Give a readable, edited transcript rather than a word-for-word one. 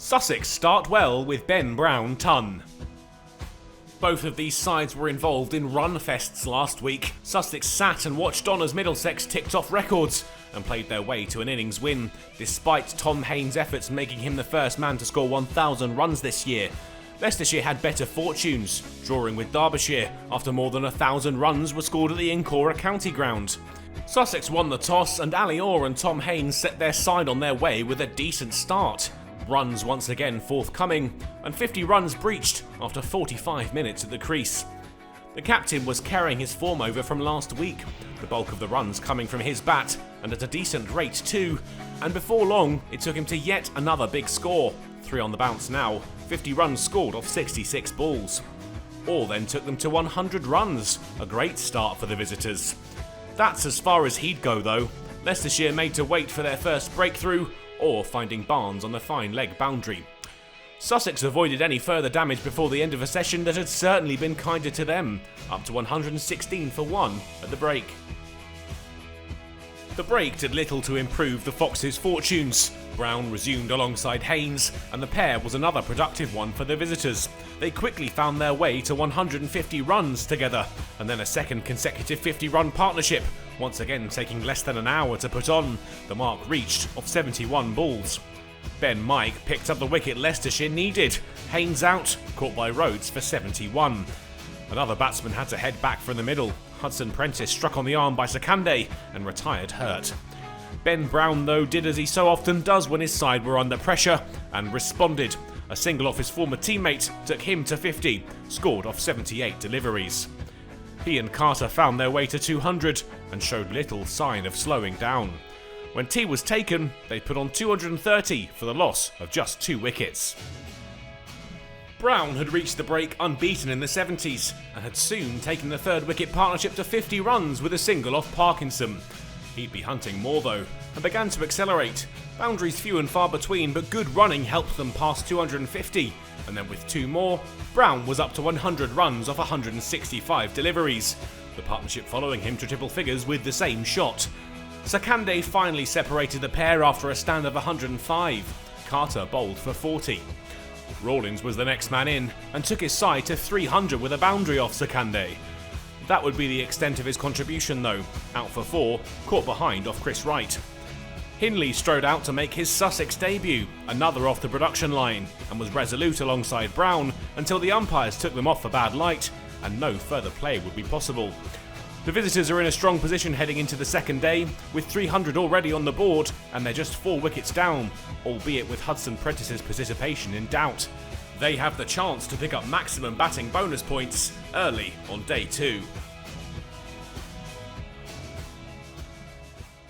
Sussex start well with Ben Brown ton. Both of these sides were involved in run fests last week. Sussex sat and watched on as Middlesex ticked off records and played their way to an innings win, despite Tom Haynes' efforts making him the first man to score 1,000 runs this year. Leicestershire had better fortunes, drawing with Derbyshire after more than 1,000 runs were scored at the County Ground. Sussex won the toss and Ali Orr and Tom Haynes set their side on their way with a decent start. Runs once again forthcoming, and 50 runs breached after 45 minutes at the crease. The captain was carrying his form over from last week, the bulk of the runs coming from his bat, and at a decent rate too, and before long it took him to yet another big score. 3 on the bounce now, 50 runs scored off 66 balls. Orr then took them to 100 runs, a great start for the visitors. That's as far as he'd go though. Leicestershire made to wait for their first breakthrough, or finding Barnes on the fine leg boundary. Sussex avoided any further damage before the end of a session that had certainly been kinder to them, up to 116 for 1 at the break. The break did little to improve the Foxes' fortunes. Brown resumed alongside Haynes, and the pair was another productive one for the visitors. They quickly found their way to 150 runs together, and then a second consecutive 50-run partnership, once again taking less than an hour to put on, the mark reached of 71 balls. Ben Mike picked up the wicket Leicestershire needed. Haynes out, caught by Rhodes for 71. Another batsman had to head back from the middle. Hudson Prentice struck on the arm by Sakande and retired hurt. Ben Brown, though, did as he so often does when his side were under pressure, and responded. A single off his former teammate took him to 50, scored off 78 deliveries. He and Carter found their way to 200 and showed little sign of slowing down. When tea was taken, they put on 230 for the loss of just 2 wickets. Brown had reached the break unbeaten in the 70s and had soon taken the third wicket partnership to 50 runs with a single off Parkinson. He'd be hunting more though, and began to accelerate. Boundaries few and far between, but good running helped them past 250, and then with 2 more, Brown was up to 100 runs off 165 deliveries, the partnership following him to triple figures with the same shot. Sakande finally separated the pair after a stand of 105. Carter bowled for 40. Rawlins was the next man in, and took his side to 300 with a boundary off Sakande. That would be the extent of his contribution though, out for 4, caught behind off Chris Wright. Hindley strode out to make his Sussex debut, another off the production line, and was resolute alongside Brown until the umpires took them off for bad light, and no further play would be possible. The visitors are in a strong position heading into the second day, with 300 already on the board, and they're just 4 wickets down, albeit with Hudson Prentice's participation in doubt. They have the chance to pick up maximum batting bonus points early on day 2.